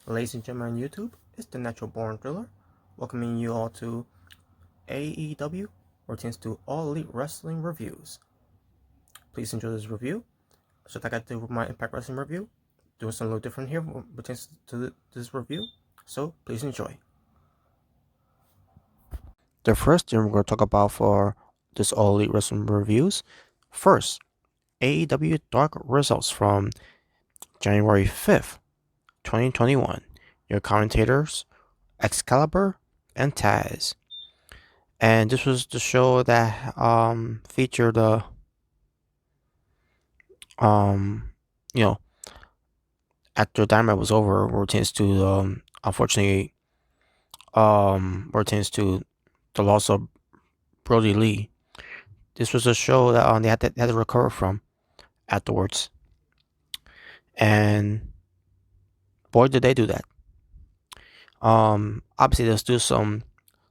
Ladies and gentlemen on YouTube, it's the Natural Born Thriller, welcoming you all to AEW, where it tends to all elite wrestling reviews. Please enjoy this review. Just like I did with my Impact Wrestling review, doing something a little different here pertains to this review, so please enjoy. The first thing we're going to talk about for this all elite wrestling reviews, first, AEW Dark results from January 5th, 2021. Your commentators, Excalibur and Taz. And this was the show that featured you know after Dynamite was over, pertains to unfortunately pertains to the loss of Brodie Lee. This was a show that they had to recover from afterwards, and boy did they do that. Obviously there's still some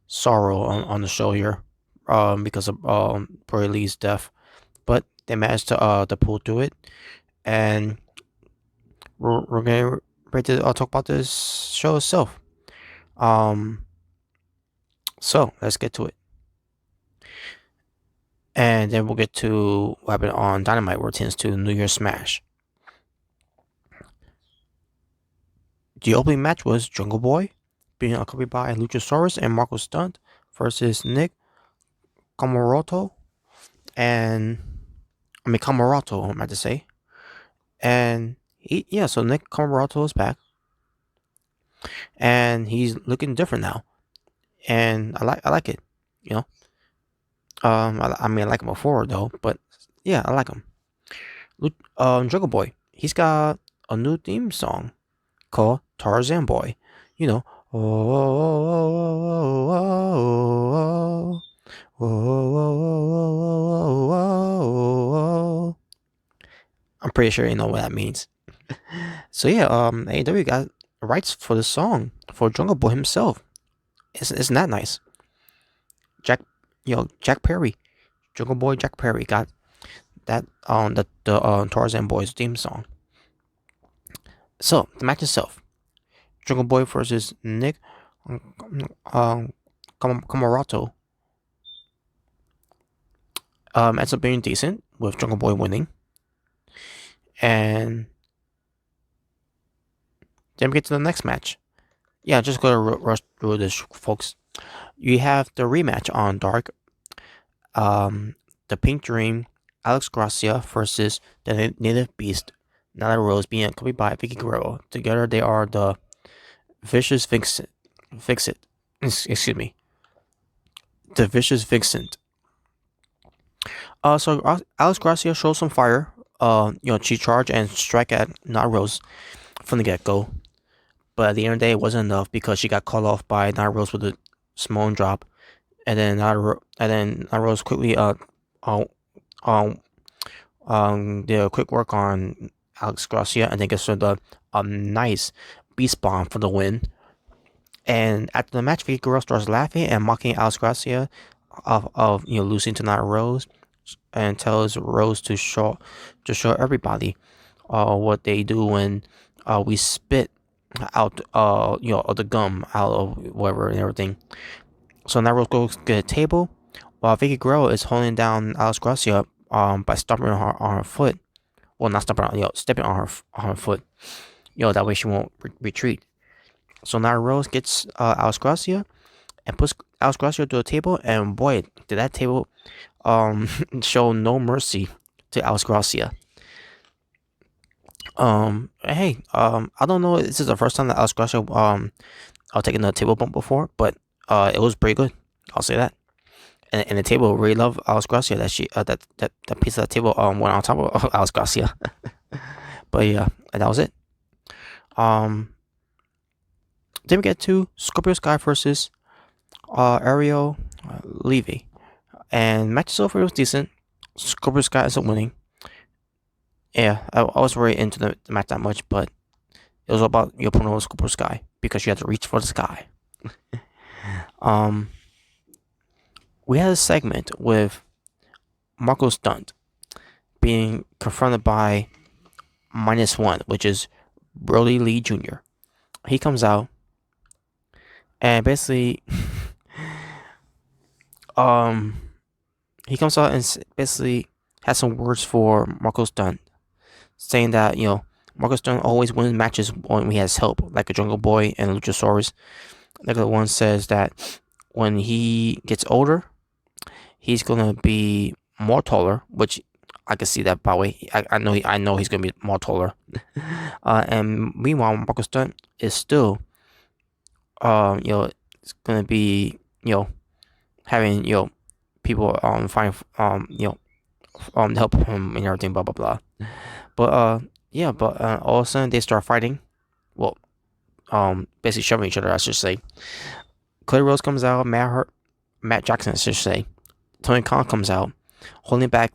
sorrow on the show here because of Brodie Lee's death, but they managed to pull through it, and we're gonna ready to talk about this show itself. So let's get to it, and then we'll get to what happened on Dynamite, where it tends to New Year's Smash. The opening match was Jungle Boy being accompanied by Luchasaurus and Marco Stunt versus Nick Comoroto Comoroto, I meant to say. And so Nick Comoroto is back, and he's looking different now, and I like it, you know. I mean, I like him before though, but yeah, I like him. Jungle Boy, he's got a new theme song called Tarzan Boy. You know, I'm pretty sure you know what that means. So yeah, AEW got rights for the song for Jungle Boy himself. Isn't that nice? Jack Perry, Jungle Boy Jack Perry got that on the Tarzan Boys theme song. So the match itself, Jungle Boy versus Nick Comoroto ends up being decent with Jungle Boy winning, and then we get to the next match. Yeah, just gonna rush through this, folks. You have the rematch on Dark. The Pink Dream, Alex Gracia versus the Native Beast, Nyla Rose, being accompanied by Vicky Guerrero. Together, they are the Vicious Vixen. Excuse me. The Vicious Vixen. So Alex Gracia shows some fire. She charge and strike at Nyla Rose from the get go. But at the end of the day, it wasn't enough because she got called off by Nyla Rose with a Samoan drop, and then Nyla Rose quickly did a quick work on Alex Gracia, and then gets her the nice beast bomb for the win. And after the match, Vicky Guerrero starts laughing and mocking Alex Gracia of losing to Nyla Rose, and tells Rose to show everybody what they do when we spit out of the gum out of whatever and everything. So now Rose goes to get a table while Vicky Guerrero is holding down Alex Gracia by stomping on her foot. Well, not stomping on, stepping on her foot. That way she won't retreat. So now Rose gets Alex Gracia and puts Alex Gracia to a table, and boy, did that table show no mercy to Alex Gracia. Hey, I don't know if this is the first time that Alex Gracia taken a table bump before, but it was pretty good. I'll say that. And the table really loved Alex Gracia, that she that piece of the table went on top of Alex Gracia. But yeah, and that was it. Then we get to Scorpio Sky versus Ariel Levy, and match itself was decent. Scorpio Sky isn't winning. Yeah, I wasn't really into the match that much, but it was all about your opponent Scorpio Sky because you had to reach for the sky. We had a segment with Marco Stunt being confronted by -1, which is Brodie Lee Jr. he comes out and basically, um, he comes out and basically has some words for Marco Stunt, saying that Marco Stunt always wins matches when he has help, like a Jungle Boy and Luchasaurus. Like the one says that when he gets older, he's gonna be more taller, which I can see that by the way. I know he's gonna be more taller. And meanwhile, Marco Stunt is still it's gonna be having people find help him and everything, blah blah blah. But yeah, but all of a sudden they start fighting. Well, basically shoving each other, I should say. Cody Rhodes comes out, Matt Jackson, I should say. Tony Khan comes out, holding back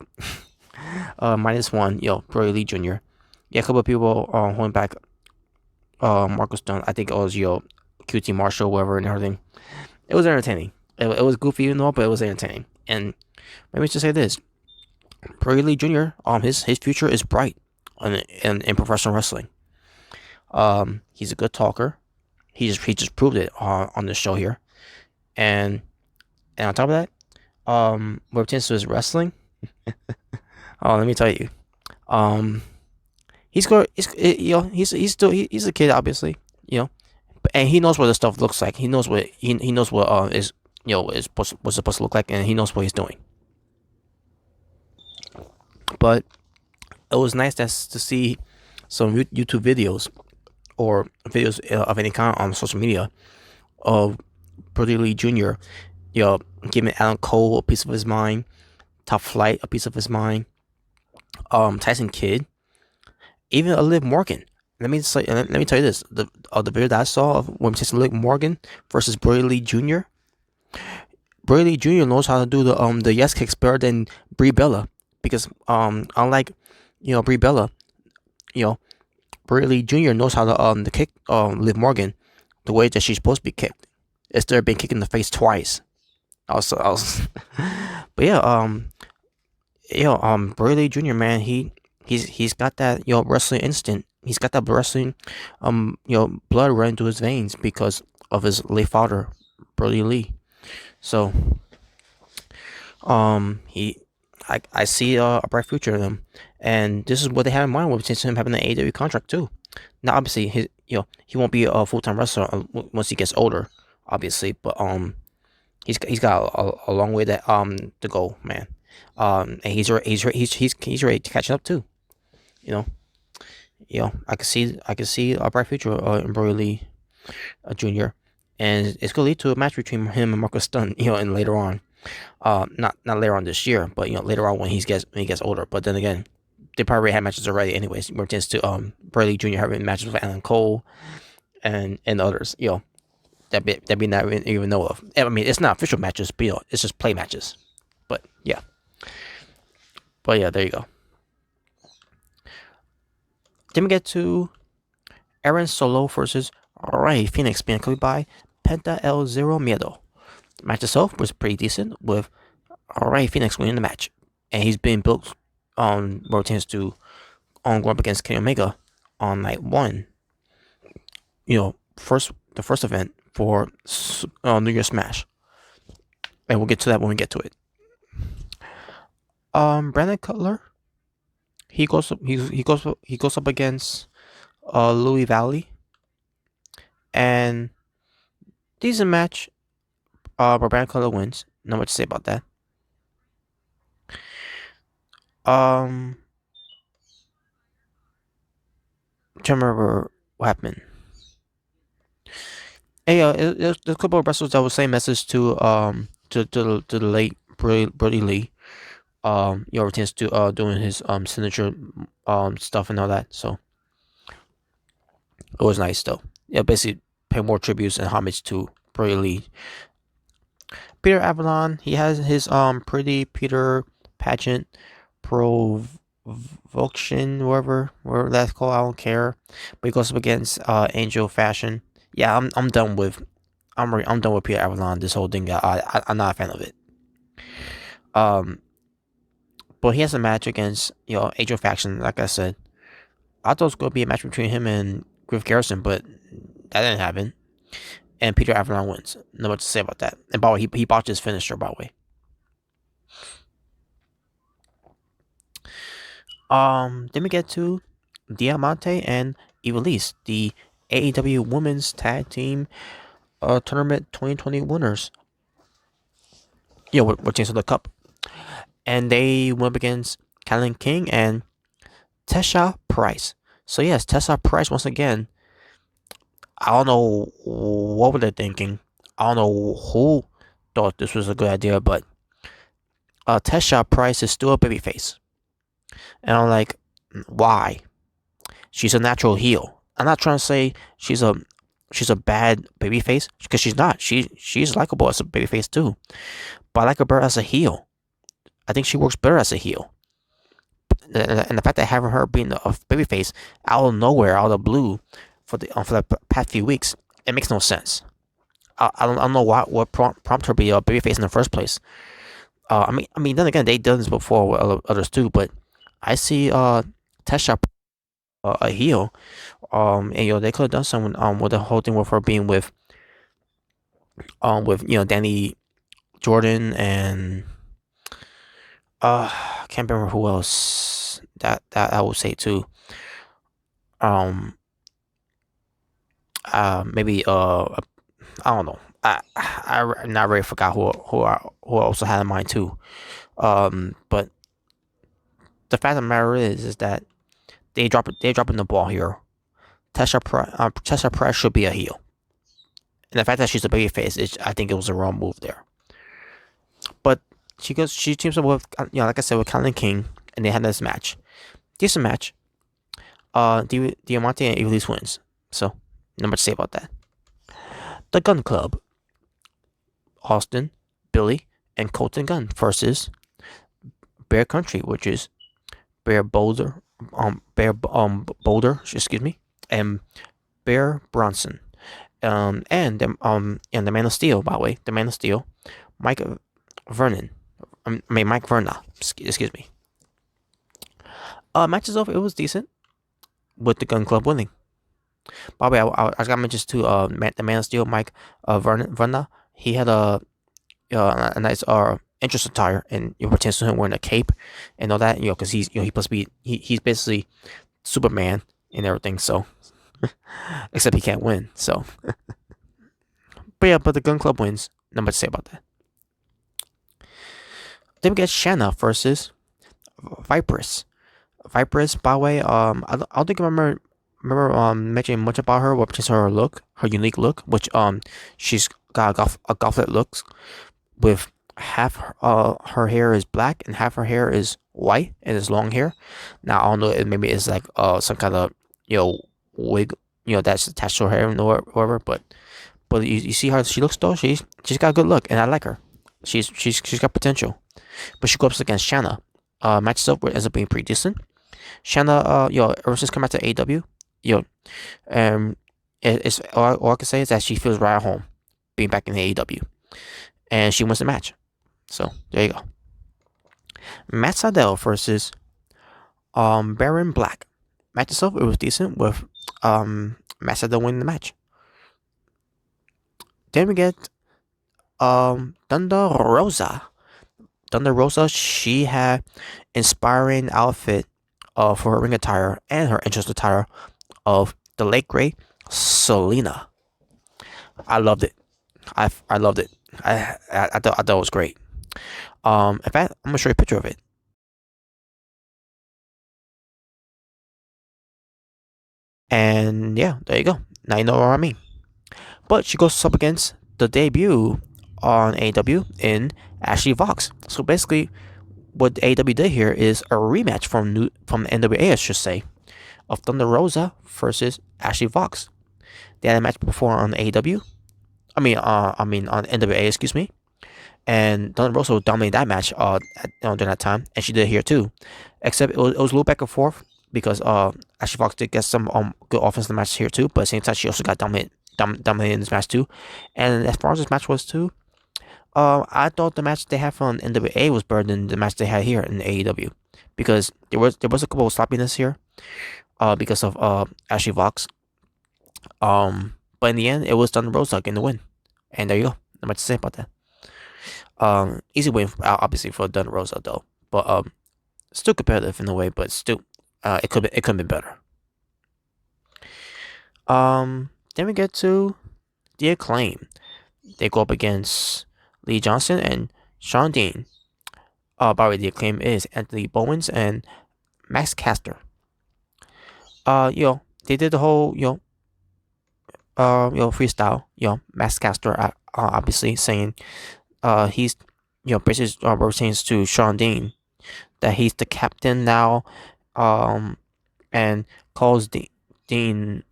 -1, Brodie Lee Jr. Yeah, a couple of people holding back Marcus Stone. I think it was QT Marshall, whatever, and everything. It was entertaining. It was goofy and all, but it was entertaining. And let me just say this: Brodie Lee Jr. His future is bright in professional wrestling. He's a good talker. He just proved it on the show here, and on top of that, when it pertains to his wrestling, let me tell you, he's got he's still he's a kid, obviously, and he knows what the stuff looks like. He knows what he knows what is what's supposed to look like, and he knows what he's doing. But it was nice to see some YouTube videos or videos of any kind on social media of Brodie Lee Jr. Giving Alan Cole a piece of his mind, Top Flight a piece of his mind, Tyson Kidd, even a Liv Morgan. Let me tell you this: the video that I saw of when Tyson Liv Morgan versus Brodie Lee Jr. Brodie Lee Jr. knows how to do the yes kicks better than Brie Bella, because unlike Brie Bella, Brodie Lee Jr. knows how to kick Liv Morgan the way that she's supposed to be kicked, instead of being kicked in the face twice. I was but yeah, Brodie Lee Jr. man, he's got that wrestling instinct. He's got that wrestling blood running through his veins because of his late father, Brodie Lee. So I see a bright future in him, and this is what they have in mind with him having an AEW contract too. Now, obviously, he won't be a full-time wrestler once he gets older, obviously, but he's got a long way to go, man. And he's ready to catch up too. I can see a bright future in Brodie Lee Jr. And it's gonna lead to a match between him and Marcus Stunt, and later on, not later on this year, but later on when he gets older. But then again, they probably had matches already, anyways. More chance to Brodie Lee Jr. having matches with Alan Cole and others, that we not even know of. I mean, it's not official matches, but it's just play matches. But yeah, there you go. Then we get to Aaron Solo versus Rey Fenix, being accompanied by Penta El Zero Miedo. The match itself was pretty decent, with Rey Fenix winning the match, and he's being built on rotations to going up against Kenny Omega on night 1. The first event for New Year's Smash, and we'll get to that when we get to it. Brandon Cutler, he goes up against Louis Valley, and decent match. But Brandon Cutler wins. Not much to say about that. Trying to remember what happened. Hey, there's a couple of wrestlers that was saying message to the late Brodie Lee. Retains to doing his signature stuff and all that. So it was nice though. Yeah, basically pay more tributes and homage to Brodie Lee. Peter Avalon, he has his Pretty Peter pageant provocation, whatever that's called. I don't care. But he goes up against Angel Fashion. Yeah, I'm done with I'm done with Peter Avalon. This whole thing, I'm not a fan of it. But he has a match against Angel Faction. Like I said, I thought it was going to be a match between him and Griff Garrison, but that didn't happen. And Peter Avalon wins. No much to say about that. And by the way, he botched his finisher, by the way. Then we get to Diamante and Ivelisse, the AEW Women's Tag Team Tournament 2020 winners. Yeah, we're chasing the cup. And they went up against Kylan King and Tesha Price. So yes, Tesha Price once again. I don't know what were they thinking. I don't know who thought this was a good idea, but Tesha Price is still a babyface, and I'm like, why? She's a natural heel. I'm not trying to say she's a bad babyface because she's not. She's likable as a babyface too, but I like her better as a heel. I think she works better as a heel. And the fact that having her being a babyface out of nowhere, out of the blue, for the past few weeks, it makes no sense. I don't know what prompted her to be a babyface in the first place. I mean, then again, they've done this before with others too, but I see Tesha a heel. And they could have done something with the whole thing with her being with Danny Jordan and I can't remember who else that I would say too. Maybe I don't know. I not really forgot who I also had in mind too. But the fact of the matter is that they're dropping the ball here. Tesha Price should be a heel, and the fact that she's a babyface, I think it was a wrong move there. But she teams up with like I said, with Kylan King, and they had this match, decent match. Diamante and Ivelisse wins, so not much to say about that. The Gun Club, Austin, Billy, and Colton Gunn versus Bear Country, which is Bear Boulder, excuse me, and Bear Bronson, and the Man of Steel, by the way, the Man of Steel, Mike Vernon, Mike Verna, excuse me. Matches over, it was decent, with the Gun Club winning. By the way, I got mentions to the Man of Steel, Mike Verna. He had a nice interest attire, and it pertains to him wearing a cape and all that. Because he's he supposed to be he's basically Superman and everything. So, except he can't win. So, but the Gun Club wins. Not much to say about that. Then we get Shanna versus Viperous. Viperous, by the way, I don't think I remember mentioning much about her, but just her look, her unique look, which she's got a gauntlet look with half her hair is black and half her hair is white and it's long hair. Now I don't know, maybe it's like some kind of wig that's attached to her hair or whatever, but you see how she looks though. She's got a good look and I like her. She's got potential, but she goes up against Shanna. Match itself ends up being pretty decent. Shanna, ever since coming back to AEW, it's all I can say is that she feels right at home being back in the AEW, and she wins the match. So there you go. Matt Sydal versus Baron Black. Match itself, it was decent with Matt Sydal winning the match. Then we get Thunder Rosa. Thunder Rosa, she had inspiring outfit for her ring attire and her entrance attire of the late great Selena. I loved it. I loved it. I thought it was great. In fact, I'm gonna show you a picture of it. And yeah, there you go. Now you know what I mean. But she goes up against the debut on AEW in Ashley Vox. So basically, what AEW did here is a rematch from the NWA, I should say, of Thunder Rosa versus Ashley Vox. They had a match before on AEW. I mean on NWA, excuse me. And Thunder Rosa dominated that match during that time, and she did it here too. Except it was a little back and forth because Ashley Fox did get some good offense in the match here too, but at the same time she also got dominated in this match too. And as far as this match was too, I thought the match they had from NWA was better than the match they had here in AEW because there was a couple of sloppiness here, because of Ashley Vox. But in the end, it was Thunder Rosa getting the win. And there you go. Not much to say about that. Easy win, obviously, for Thunder Rosa, though. But still competitive in a way, but still, it could have been better. Then we get to the Acclaim. They go up against Lee Johnson and Sean Dean. By the way, the Acclaim is Anthony Bowens and Max Caster. They did the whole, freestyle. Max Caster, obviously saying, he's, basically represents to Sean Dean that he's the captain now, and calls Dean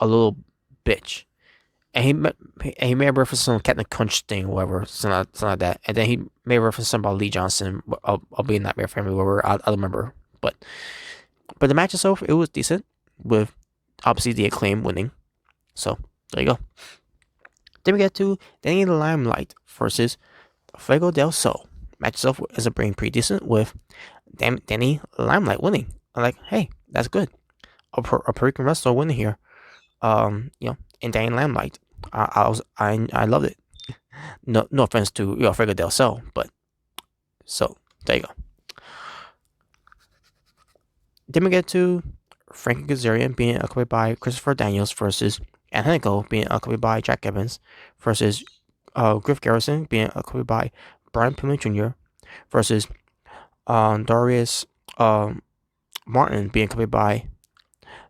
a little bitch. And he made a reference to some Captain Crunch thing, whatever, something like that. And then he made a reference to something about Lee Johnson, I'll be in Nightmare Family, whatever, I don't remember. But the match itself, it was decent, with obviously the Acclaim winning. So, there you go. Then we get to Danny Limelight versus Fuego del Sol. Match itself is pretty decent, with Danny Limelight winning. I'm like, hey, that's good. A Puerto Rican wrestler winning here. And Danny Limelight. I loved it. No offense to Fuego del Sol, but so there you go. Then we get to Frankie Kazarian being accompanied by Christopher Daniels versus Angelico being accompanied by Jack Evans versus Griff Garrison being accompanied by Brian Pillman Jr. versus Darius Martin being accompanied by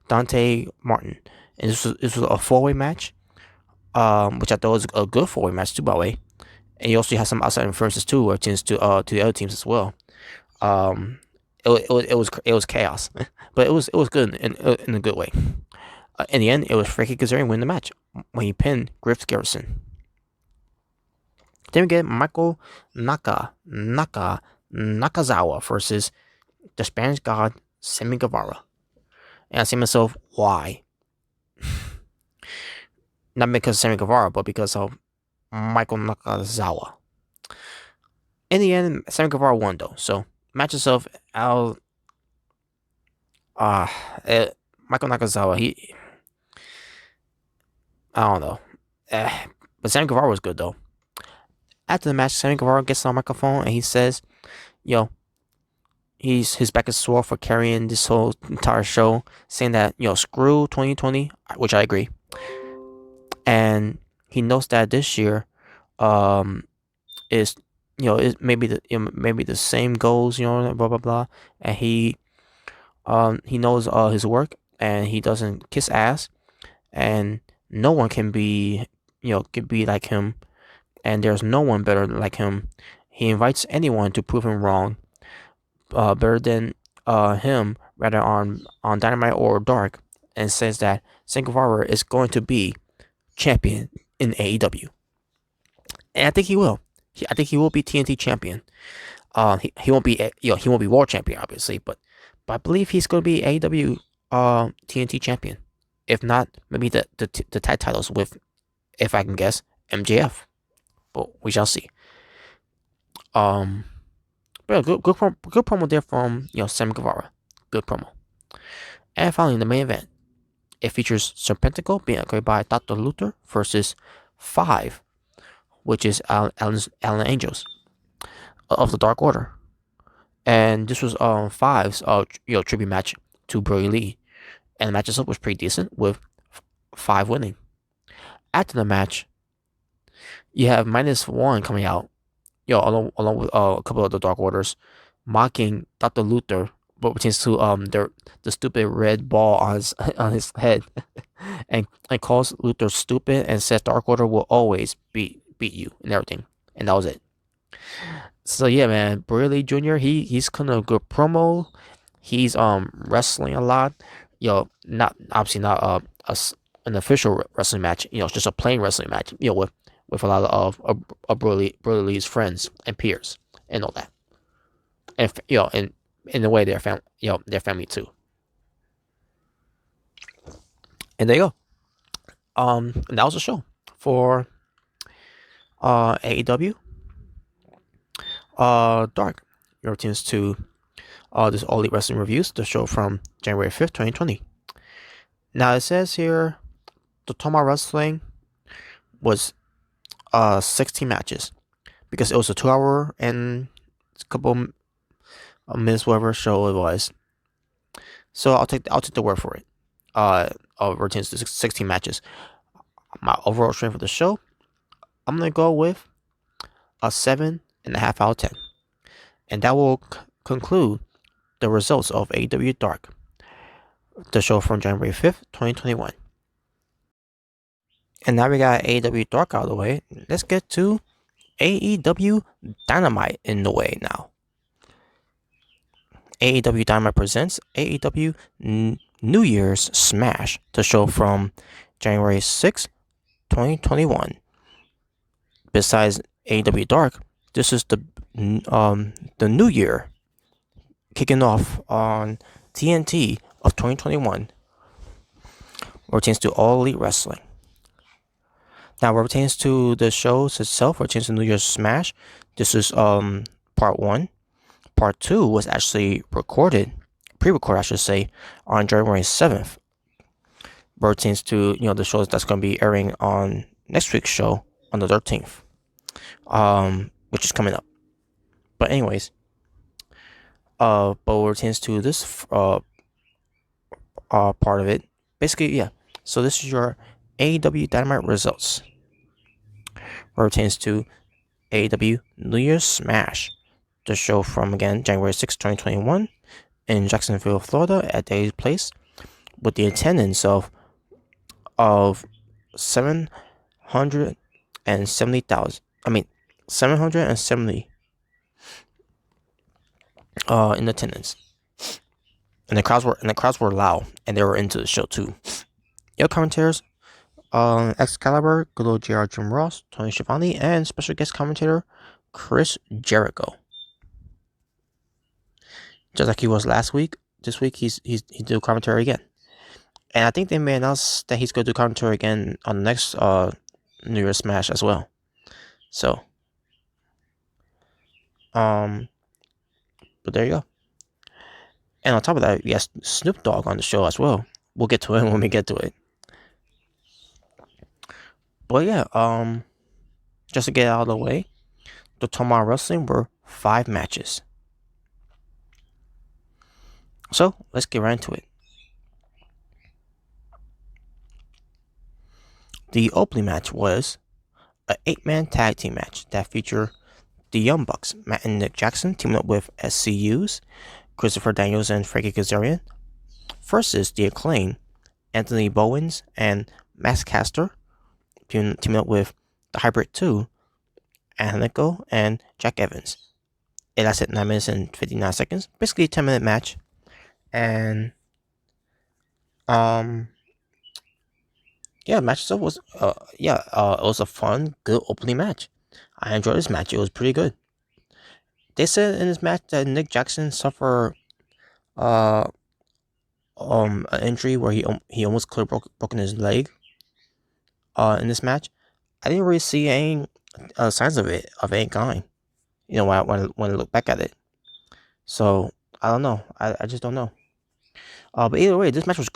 Dante Martin. And this was a 4-way match, which I thought was a good 4-way match too, by the way. And you also have some outside influences too, or to the other teams as well. It was chaos, but it was good in a good way. In the end, it was Frankie Kazarian winning the match when he pinned Griff Garrison. Then we get Michael Nakazawa versus the Spanish God Sammy Guevara. And I say to myself, why? Not because of Sammy Guevara, but because of Michael Nakazawa. In the end, Sammy Guevara won though. So match itself, Michael Nakazawa, I don't know. But Sammy Guevara was good though. After the match, Sammy Guevara gets on the microphone and he says, his back is sore for carrying this whole entire show, saying that, screw 2020, which I agree. And he knows that this year, is maybe the same goals, blah blah blah. And he knows his work, and he doesn't kiss ass, and no one can be like him, and there's no one better like him. He invites anyone to prove him wrong, better than him, rather on Dynamite or Dark, and says that Sammy Guevara is going to be champion in AEW, and I think he will. I think he will be TNT champion. He won't be he won't be world champion, obviously, but I believe he's going to be AEW TNT champion. If not, maybe the tag titles with, if I can guess, MJF. But we shall see. But yeah, good promo there from Sammy Guevara. Good promo. And finally, the main event. It features Serpentico being accompanied by Dr. Luther versus 5, which is Alan Angels of the Dark Order. And this was 5's tribute match to Brodie Lee. And the match itself was pretty decent, with 5 winning. After the match, you have -1 coming out, along with a couple of the Dark Orders, mocking Dr. Luther, but pertains to the stupid red ball on his head, and calls Luther stupid and says Dark Order will always beat you and everything, and that was it. So yeah, man, Brodie Lee Jr. He's kind of a good promo. He's wrestling a lot. Not an official wrestling match. It's just a plain wrestling match. With a lot of Brodie Lee's friends and peers and all that, and and in a way their family too. And there you go. And that was the show for AEW Dark. Your tunes to this All Elite Wrestling Reviews, the show from January 5th, 2020. Now it says here, the Toma Wrestling was 16 matches because it was a 2 hour and a couple minutes whatever show it was. So I'll take the word for it. Retains to 16 matches. My overall strength for the show, I'm gonna go with a 7.5 out of 10, and that will conclude the results of AEW Dark, the show from January 5th, 2021. And now we got AEW Dark out of the way. Let's get to AEW Dynamite in the way now. AEW Dynamite presents AEW New Year's Smash, the show from January 6th, 2021. Besides AEW Dark, this is the new year kicking off on TNT of 2021, where it pertains to All Elite Wrestling. Now, where it pertains to the shows itself, where it pertains to New Year's Smash, this is part 1. Part 2 was actually pre-recorded, I should say, on January 7th. Where it pertains to the shows that's going to be airing on next week's show on the 13th, which is coming up. But anyways, but where it pertains to this part of it, basically, yeah. So this is your AEW Dynamite results. Where it pertains to AEW New Year's Smash, the show from, again, January 6, 2021, in Jacksonville, Florida, at Daily's Place, with the attendance of 770,000. 770 in attendance, and the crowds were loud, and they were into the show too. Your commentators, Excalibur, good old JR Jim Ross, Tony Schiavone, and special guest commentator Chris Jericho. Just like he was last week, this week he's do commentary again, and I think they may announce that he's going to do commentary again on the next New Year's Smash as well. So, but there you go. And on top of that, yes, Snoop Dogg on the show as well. We'll get to it when we get to it. But yeah, just to get out of the way, the Toma Wrestling were 5 matches. So let's get right into it. The opening match was an 8-man tag team match that featured the Young Bucks, Matt and Nick Jackson, teaming up with SCUs, Christopher Daniels and Frankie Kazarian, versus the Acclaim, Anthony Bowens and Max Caster, teaming up with the Hybrid 2, Angelico and Jack Evans. It lasted 9 minutes and 59 seconds, basically a 10-minute match. And yeah, match itself was it was a fun, good opening match. I enjoyed this match. It was pretty good. They said in this match that Nick Jackson suffered an injury where he almost could have broken his leg in this match. I didn't really see any signs of any kind, when I look back at it. So I don't know. I just don't know. But either way, this match was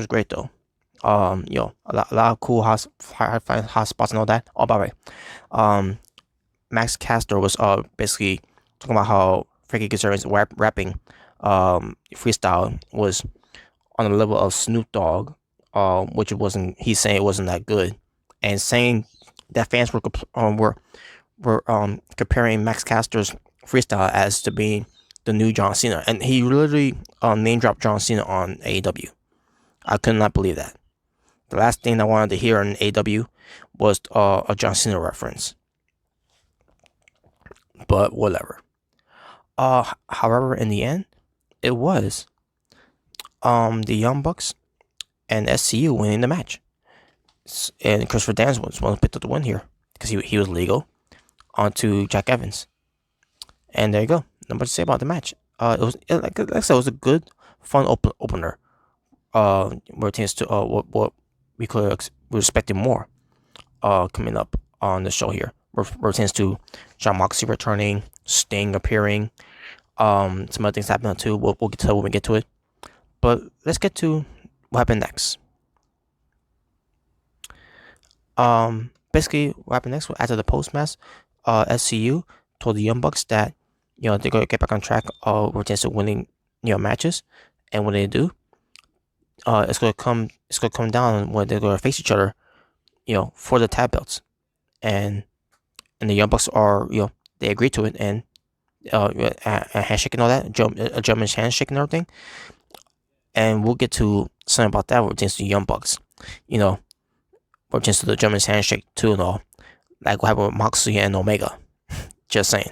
great though. A lot of cool hot spots and all that. Oh, by the way, Max Caster was basically talking about how Frankie Kazarian's rapping freestyle was on the level of Snoop Dogg, which it wasn't. He's saying it wasn't that good, and saying that fans were comparing Max Caster's freestyle as to being the new John Cena, and he literally name dropped John Cena on AEW. I could not believe that. The last thing I wanted to hear on AEW was a John Cena reference. But whatever. However, in the end, it was the Young Bucks and SCU winning the match, and Christopher Daniels was one who picked up the win here because he was legal onto Jack Evans. And there you go. Not much to say about the match. Like I said, it was a good, fun opener. Where it tends to what we could we expected more. Coming up on the show here, where it tends to Jon Moxley returning, Sting appearing, some other things happening too. We'll get to it when we get to it. But let's get to what happened next. Basically, what happened next? After the post match, SCU told the Young Bucks that they're gonna get back on track with chance of winning matches, and when they do, it's gonna come down when they're gonna face each other, for the tag belts, and the Young Bucks are they agree to it, and a handshake and all that, a German handshake and everything, and we'll get to something about that with the Young Bucks, or just the German handshake too and all, like what happened with Moxley and Omega. Just saying.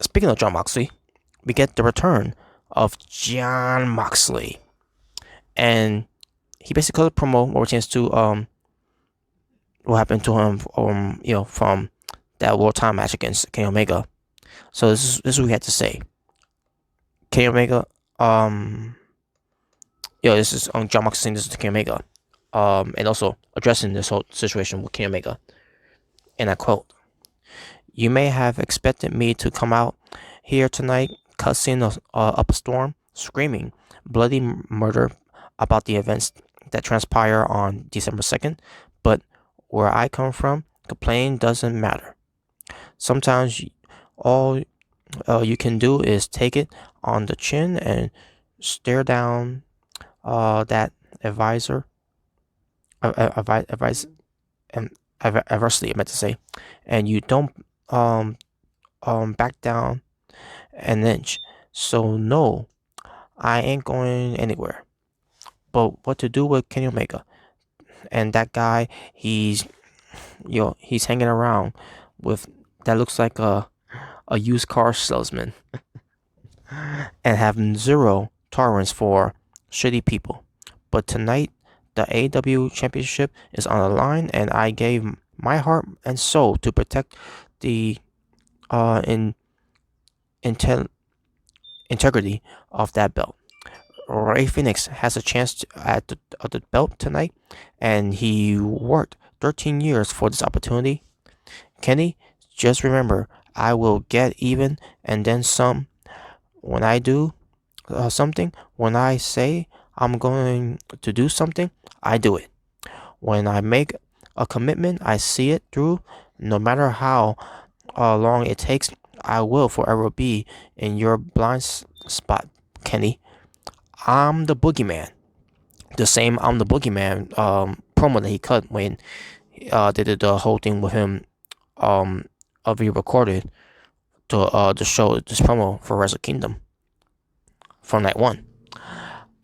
Speaking of John Moxley, we get the return of John Moxley, and he basically cut a promo where we chance to what happened to him from that world title match against Kenny Omega. So this is what we had to say. Kenny Omega, this is John Moxley saying this is to Kenny Omega, and also addressing this whole situation with Kenny Omega. And I quote: "You may have expected me to come out here tonight, cussing up a storm, screaming bloody murder about the events that transpire on December 2nd, but where I come from, complaining doesn't matter. Sometimes all you can do is take it on the chin and stare down that advisor, advice, and adversity, I meant to say, and you don't back down an inch. So no, I ain't going anywhere. But what to do with Kenny Omega? And that guy, he's hanging around with that looks like a used car salesman, and have zero tolerance for shitty people. But tonight, the AEW Championship is on the line, and I gave my heart and soul to protect the integrity of that belt. Ray Phoenix has a chance at the belt tonight, and he worked 13 years for this opportunity. Kenny, just remember, I will get even and then some. When I do something, when I say I'm going to do something, I do it. When I make a commitment, I see it through, no matter how long it takes. I will forever be in your blind spot, Kenny. I'm the boogeyman." The same "I'm the boogeyman" promo that he cut when they did the whole thing with him of he recorded to show this promo for Wrestle Kingdom from night one.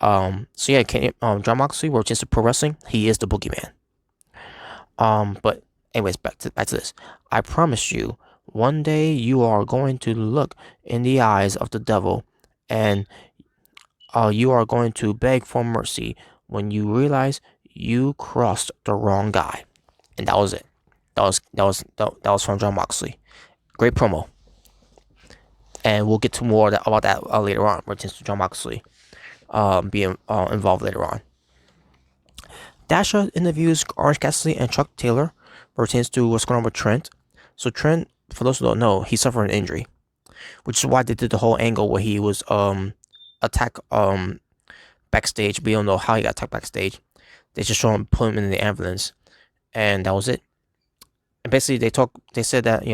So yeah, John Moxley, we're just pro wrestling. He is the boogeyman. But anyways, back to this. I promise you, one day you are going to look in the eyes of the devil, and you are going to beg for mercy when you realize you crossed the wrong guy. And that was it. That was from John Moxley. Great promo. And we'll get to more about that later on, pertains to John Moxley being involved later on. Dasha interviews Orange Cassidy and Chuck Taylor, pertains to what's going on with Trent. So Trent, for those who don't know, he suffered an injury, which is why they did the whole angle where he was attacked backstage. We don't know how he got attacked backstage. They just show him, put him in the ambulance, and that was it. And basically, they said that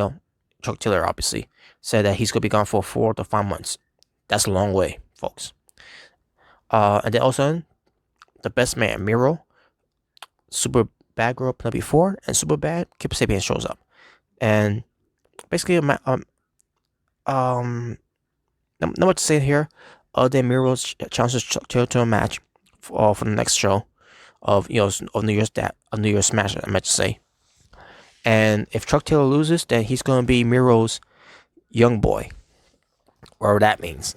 Chuck Taylor obviously said that he's gonna be gone for 4 to 5 months. That's a long way, folks. And then also the best man, Miro, Super Bad Girl Penelope Ford, and Super Bad Kip Sabian shows up, and basically not much to say here. Other than Miro's challenges Chuck Taylor to a match for the next show of of New Year's Smash, I meant to say. And if Chuck Taylor loses, then he's gonna be Miro's young boy, whatever that means.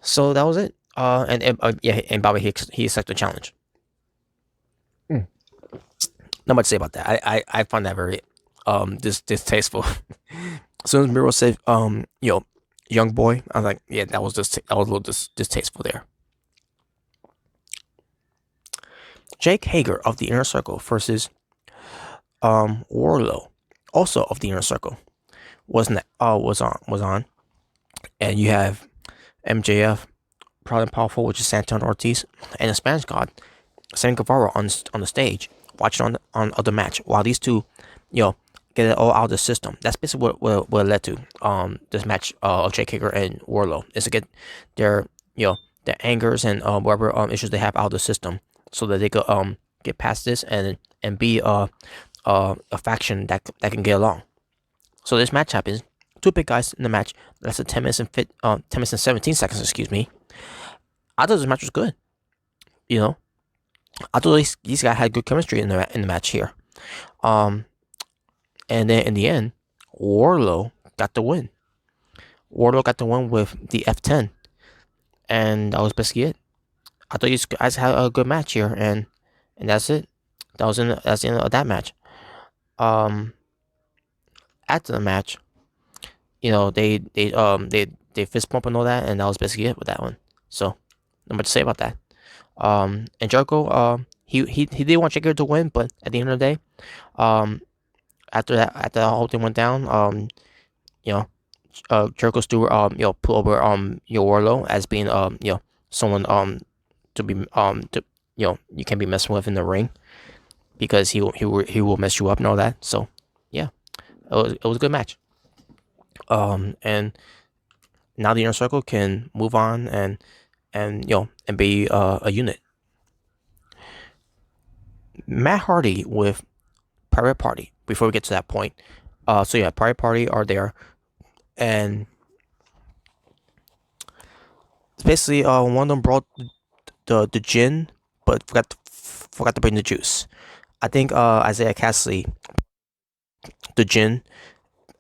So that was it. And Bobby Hicks, he accepted the challenge. Not much to say about that. I find that very distasteful. As soon as Miro said young boy, I was like, yeah, that was a little distasteful there. Jake Hager of the Inner Circle versus Wardlow, also of the Inner Circle, was on, and you have MJF, Proud and Powerful, which is Santana Ortiz, and the Spanish God, Sammy Guevara on the stage watch it on other match while these two, get it all out of the system. That's basically what it led to. This match of Jake Hager and Wardlow is to get their their angers and whatever issues they have out of the system, so that they could get past this and be a faction that can get along. So this match happens. Two big guys in the match. That's a 10 minutes and 17 seconds. Excuse me. I thought this match was good. I thought these guys had good chemistry in the match here. And then in the end, Wardlow got the win. Wardlow got the win with the F10, and that was basically it. I thought these guys had a good match here, and that's it. That's the end of that match. After the match, they fist bump and all that, and that was basically it with that one. So, not much to say about that. And Jericho, he did want Jericho to win, but at the end of the day, after the whole thing went down, Jericho still put over Wardlow as being someone to be you can't be messing with in the ring, because he will mess you up and all that. So yeah, it was a good match. And now the Inner Circle can move on and be a unit. Matt Hardy with Private Party. Before we get to that point, Private Party are there, and basically one of them brought the gin, but forgot to bring the juice. I think Isaiah Cassidy the gin,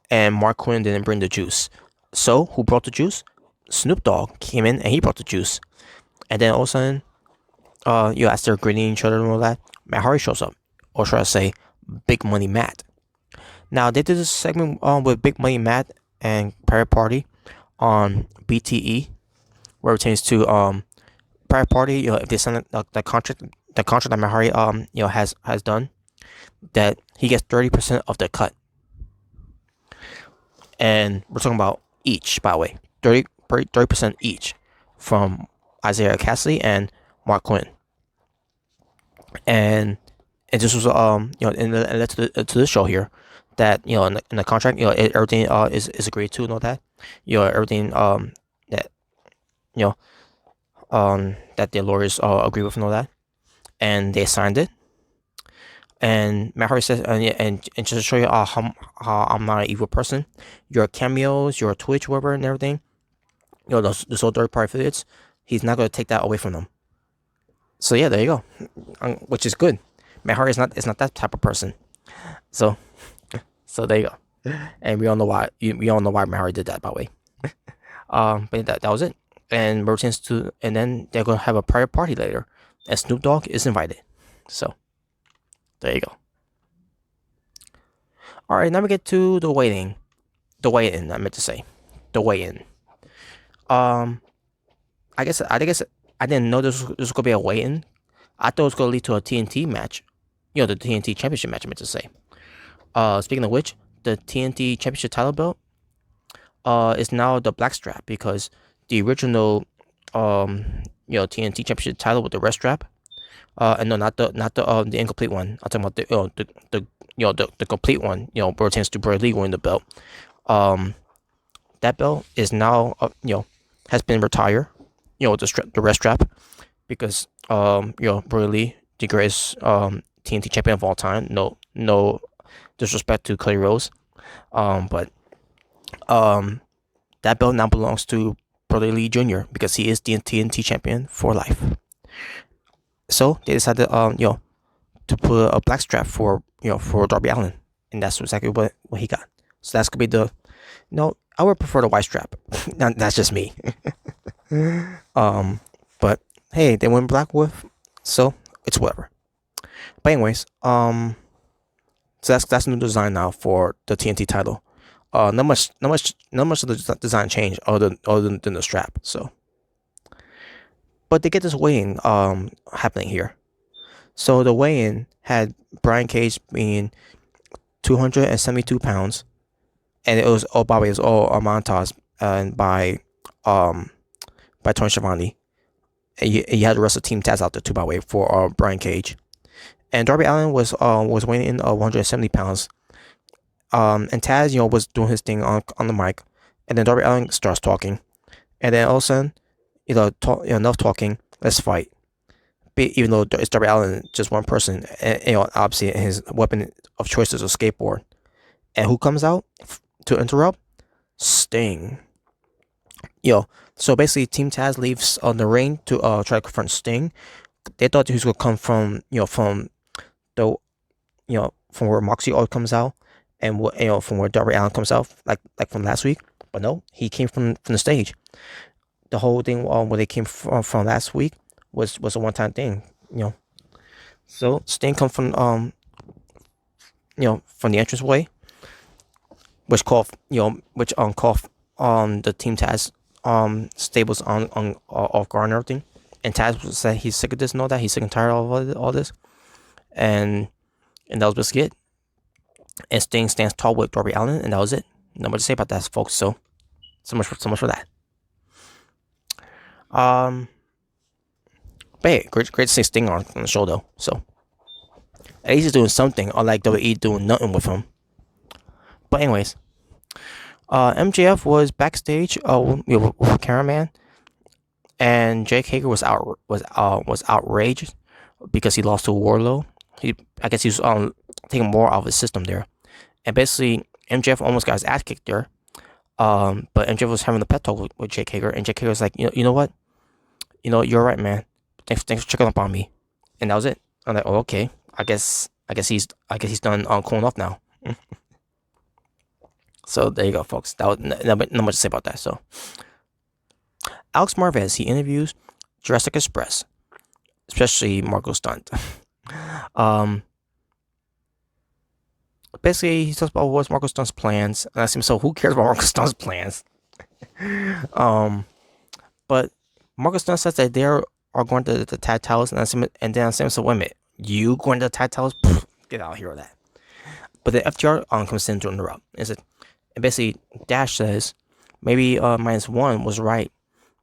and Mark Quinn didn't bring the juice. So who brought the juice? Snoop Dogg came in and he brought the juice. And then all of a sudden, as they're greeting each other and all that, Matt Hardy shows up, or should I say, Big Money Matt. Now they did this segment with Big Money Matt and Private Party on BTE, where it pertains to Private Party. If they sign the contract that Matt Hardy has done, that he gets 30% of the cut. And we're talking about each, by the way, 30% each from Isaiah Cassidy and Mark Quinn. And this was and led to the show here, that in the contract, everything is agreed to and all that. Everything that that the lawyers agree with and all that, and they signed it. And Matt Hardy says, and just to show you how I'm not an evil person, your cameos, your Twitch, whatever, and everything, those old third party affiliates, he's not going to take that away from them. So yeah, there you go, which is good. Matt Hardy is not that type of person. So there you go, and we all know why. We all know why Matt Hardy did that, by the way. But that was it. And and then they're gonna have a private party later, and Snoop Dogg is invited. So there you go. All right, now we get to the weigh-in. I meant to say, the weigh-in. I guess I didn't know this was gonna be a weigh-in. I thought it was gonna lead to a TNT match. The TNT Championship match. I meant to say. Speaking of which, the TNT Championship title belt is now the black strap, because the original TNT Championship title with the red strap, and no, not the incomplete one. I'm talking about the complete one. Pertains to Brodie winning the belt. That belt is now has been retired. The red strap, because Brodie, the greatest TNT champion of all time. No disrespect to Cody Rhodes, but that belt now belongs to Brodie Lee Jr. because he is the TNT champion for life. So they decided to put a black strap for Darby Allin, and that's exactly what he got. So that's gonna be the I would prefer the white strap. That's just me. But hey, they went black with, so it's whatever. But anyways, so that's the new design now for the TNT title. Not much of the design change other than the strap. So, but they get this weigh-in happening here. So the weigh-in had Brian Cage being 272 pounds, and it was all a montage by Tony Schiavone. And you had the rest of Team Taz out there too, by the way, for Brian Cage. and Darby Allin was weighing in 170 pounds. And Taz, was doing his thing on the mic, and then Darby Allin starts talking, and then all of a sudden, enough talking, let's fight. Even though it's Darby Allin, just one person, and obviously his weapon of choice is a skateboard. And who comes out to interrupt? Sting. So basically, Team Taz leaves on the ring to try to confront Sting. They thought he was gonna come from the from where Moxie all comes out, and from where Darby Allin comes out, like from last week. But no, he came from the stage. The whole thing where they came from last week was a one time thing. So Sting come from from the entranceway, which called the Team Taz stables on off guard and everything. And Taz said he's sick of this and all that. He's sick and tired of all this. And that was basically it. And Sting stands tall with Darby Allin, and that was it. Not much to say about that, folks. So much for that. But hey, great to see Sting on the show though. So at least he's doing something, unlike WWE doing nothing with him. But anyways, MJF was backstage with a cameraman, and Jake Hager was outraged because he lost to Wardlow. I guess he was taking more out of his system there, and basically MJF almost got his ass kicked there. But MJF was having a pet talk with Jake Hager, and Jake Hager was like, you know what, you're right, man. Thanks for checking up on me, and that was it. I'm like, oh, okay. I guess he's done cooling off now. So there you go, folks. That was not much to say about that. So Alex Marvez, he interviews Jurassic Express, especially Marco Stunt. Basically, he talks about what's Marco Stunt's plans, and I asked him, so who cares about Marco Stunt's plans? But Marco Stunt says that they are going to the tag titles, and then I said, so wait a minute, you going to the tag titles? Get out of here with that. But the FTR comes in to interrupt. And basically, Dash says maybe -1 was right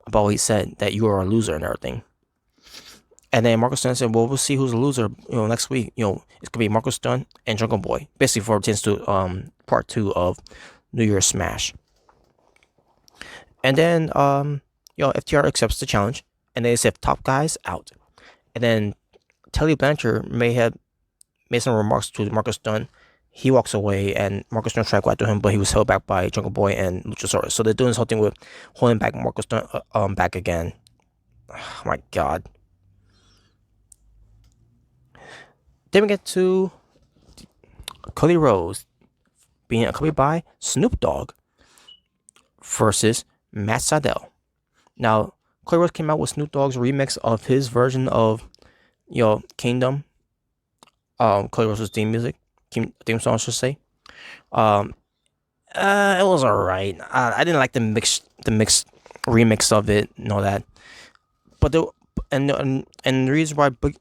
about what he said, that you are a loser and everything. And then Marco Stunt said, well, we'll see who's a loser, next week. It's gonna be Marco Stunt and Jungle Boy, basically for part 2 of New Year's Smash. And then FTR accepts the challenge, and they said top guys out. And then Tully Blanchard may have made some remarks to Marco Stunt. He walks away, and Marco Stunt tried to go after him, but he was held back by Jungle Boy and Luchasaurus. So they're doing this whole thing with holding back Marco Stunt back again. Oh my God. Then we get to Cody Rhodes being accompanied by Snoop Dogg versus Matt Sydal. Now, Cody Rhodes came out with Snoop Dogg's remix of his version of, Kingdom. Cody Rhodes' theme song, I should say. It was alright. I didn't like the mixed remix of it and all that. But the reason why we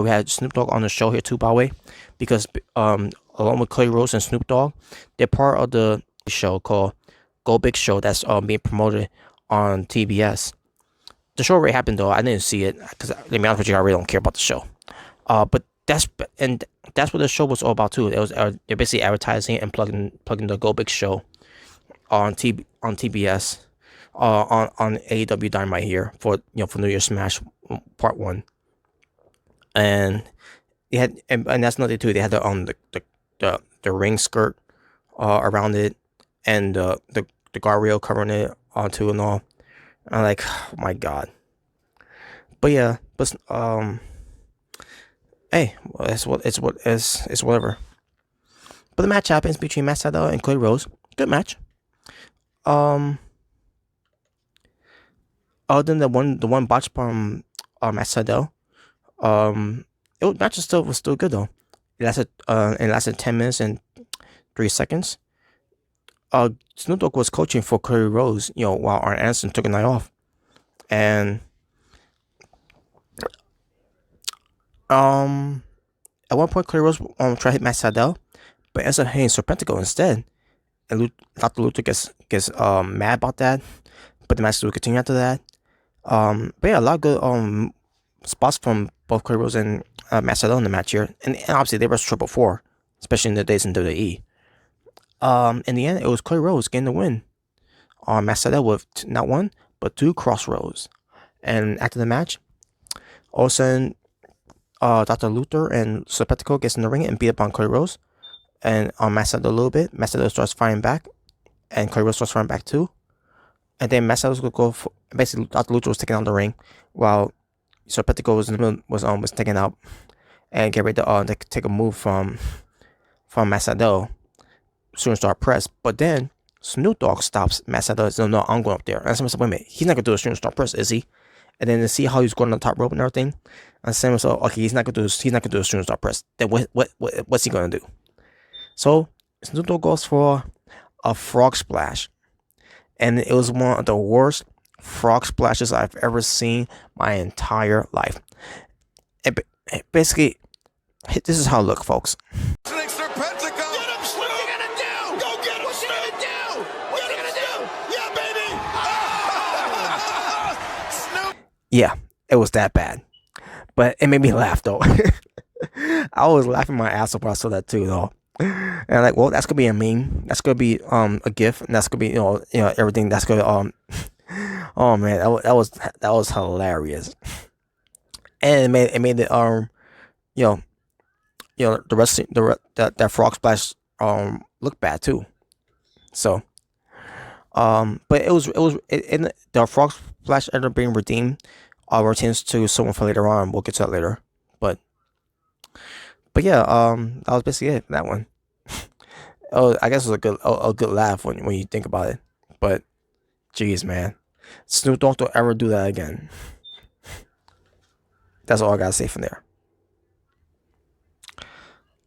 had Snoop Dogg on the show here too, by the way, because along with Cody Rhodes and Snoop Dogg, they're part of the show called Go Big Show that's being promoted on TBS. The show already happened though. I didn't see it because, to be honest with you, I really don't care about the show. But that's what the show was all about too. It was they're basically advertising and plugging the Go Big Show on TBS. On AEW Dynamite here for New Year's Smash Part 1, and they had and that's another too. They had the ring skirt around it, and the guardrail covering it onto and all. I'm like, oh my God. But yeah, hey, well, it's whatever. But the match happens between Matt Sydal and Cody Rhodes. Good match. Other than the one botch from Matt Sydal, match was still good though. It lasted 10 minutes and 3 seconds. Snoop Dogg was coaching for Cody Rhodes, while Arn Anderson took a night off, and at one point Cody Rhodes tried to hit Matt Sydal, but ends up hitting Serpentico instead, and Dr. Luther gets mad about that, but the match will continue after that. But yeah, a lot of good spots from both Cody Rhodes and Matt Sydal in the match here, and obviously they were triple four, especially in the days in WWE. In the end, it was Cody Rhodes getting the win on Matt Sydal with not one but two crossroads. And after the match, all of a sudden, Dr. Luther and Serpentico gets in the ring and beat up on Cody Rhodes and on Matt Sydal a little bit. Matt Sydal starts fighting back, and Cody Rhodes starts fighting back too. And then Matt Sydal was gonna go for, basically Dr. Luther was taking out the ring while Serpentico was taken out and get ready to take a move from Matt Sydal, shooting star press. But then Snoop Dogg stops Matt Sydal. Says, no, I'm going up there. And I said, wait a minute, he's not gonna do a shooting star press, is he? And then to see how he's going on the top rope and everything, I said to myself, okay, he's not gonna do a shooting star press. Then what's he gonna do? So Snoop Dogg goes for a frog splash, and it was one of the worst frog splashes I've ever seen my entire life. And basically, this is how it looked, folks. Yeah, it was that bad, but it made me laugh though. I was laughing my ass off when I saw that too, though. And I'm like, well, that's gonna be a meme. That's gonna be a gif, and that's gonna be everything. That's gonna oh man, that was hilarious. And it made it the rest that frog splash look bad too. So but the frog splash ended up being redeemed. Retains to someone for later on. We'll get to that later. But yeah, that was basically it for that one. Oh, I guess it was a good laugh when you think about it. But jeez, man, Snoop Dogg don't ever do that again. That's all I gotta say from there.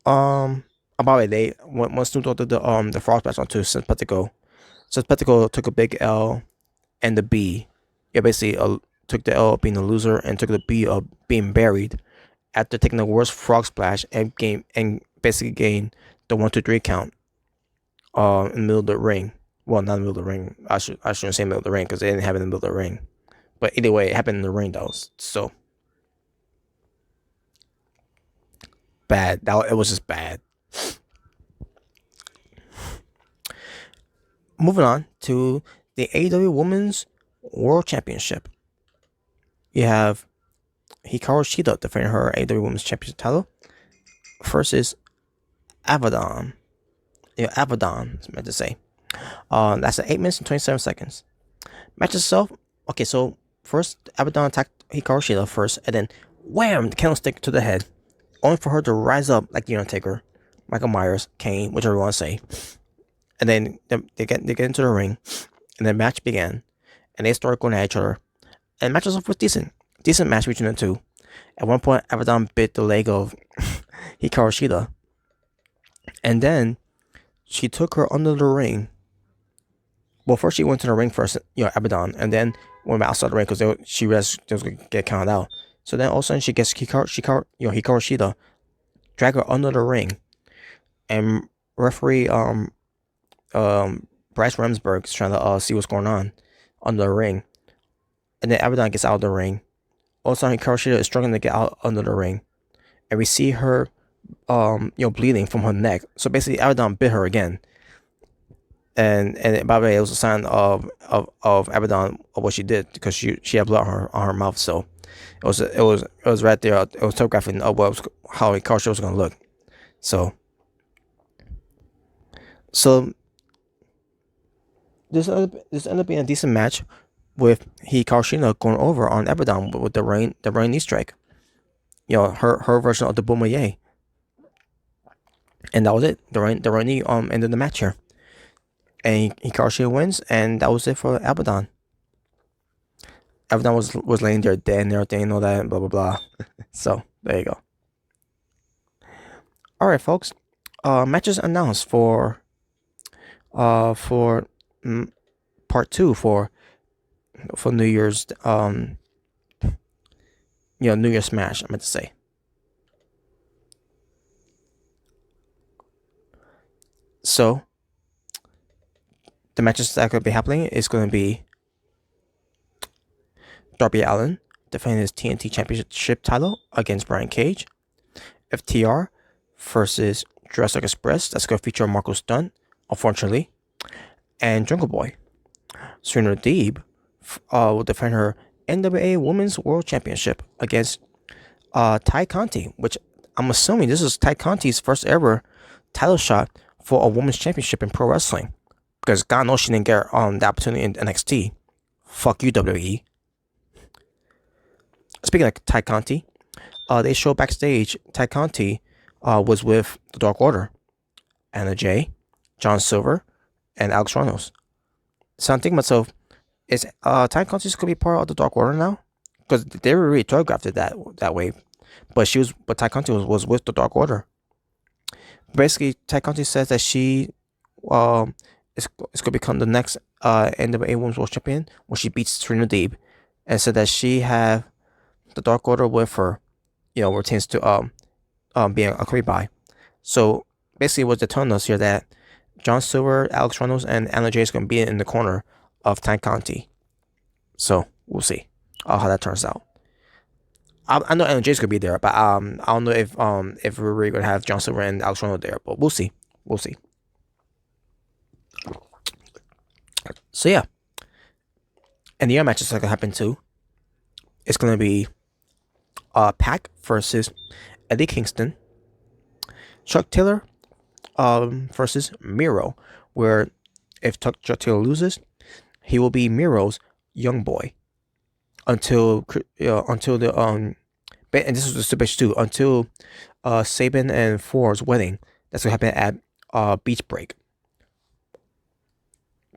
About a day when Snoop Dogg did the frog splash onto Serpentico. Serpentico took a big L and the B. Yeah, basically took the L of being a loser and took the B of being buried after taking the worst frog splash and basically gained the 1, 2, 3 count in the middle of the ring. Well, not in the middle of the ring. I shouldn't say middle of the ring because they didn't have it in the middle of the ring. But either way, it happened in the ring though. So bad. It was just bad. Moving on to the AEW Women's World Championship. You have Hikaru Shida defending her AEW Women's Championship title versus Abaddon. Yeah, Abaddon, I meant to say. That's at 8 minutes and 27 seconds. Match itself. Okay, so first Abaddon attacked Hikaru Shida first, and then wham, the candlestick to the head, only for her to rise up like the Undertaker, Michael Myers, Kane, whichever you want to say. And then they get into the ring, and the match began, and they started going at each other. And the match was decent match between the two. At one point, Abaddon bit the leg of Hikaru Shida, and then she took her under the ring. Well, first she went to the ring first, Abaddon, and then went outside the ring because she realized they was gonna get counted out. So then all of a sudden she gets Hikaru Shida, drag her under the ring, and referee Bryce Remsburg is trying to see what's going on under the ring, and then Abaddon gets out of the ring. All of a sudden, Hikaru Shida is struggling to get out under the ring, and we see her, bleeding from her neck. So basically, Abaddon bit her again, and by the way, it was a sign of Abaddon of what she did because she had blood on her mouth. So it was right there. It was telegraphing how Hikaru Shida was gonna look. So this ended up being a decent match with Hikaru Shida going over on Abaddon with the rain knee strike. Her version of the Boomerang. And that was it. The rain knee ended the match here. And Hikaru Shida wins, and that was it for Abaddon. Abaddon was laying there dead and everything and all that and blah blah blah. So there you go. Alright folks. Matches announced for part 2 for New Year's New Year's Smash, I meant to say. So the matches that are going to be happening is going to be Darby Allin defending his TNT Championship title against Brian Cage. FTR versus Jurassic Express. That's going to feature Marco Stunt, unfortunately, and Jungle Boy. Serena Deeb will defend her NWA Women's World Championship against Ty Conti, which I'm assuming this is Ty Conti's first ever title shot for a women's championship in pro wrestling. Because God knows she didn't get the opportunity in NXT. Fuck you, WWE. Speaking of Ty Conti, they show backstage Ty Conti was with the Dark Order, Anna Jay, John Silver, and Alex Ronos. So I'm thinking to myself, is Ty Conti going to be part of the Dark Order now? Because they were really telegraphed it that way. But Ty Conti was with the Dark Order. Basically, Ty Conti says that she is going to become the next NWA Women's World Champion when she beats Serena Deeb, and said that she have the Dark Order with her, retains to being a by. So basically, what's telling us here that John Silver, Alex Reynolds, and Anna Jay is going to be in the corner of Ty Conti. So we'll see how that turns out. I know Anna Jay's gonna be there, but I don't know if we're really gonna have John Silver and Alex Reynolds there, but we'll see. We'll see. So yeah, and the other matches that gonna happen too. It's gonna be Pac versus Eddie Kingston, Chuck Taylor versus Miro, where if Chuck Taylor loses, he will be Miro's young boy until the and this was the stipulation too, until Sabin and Ford's wedding. That's gonna happen at Beach Break.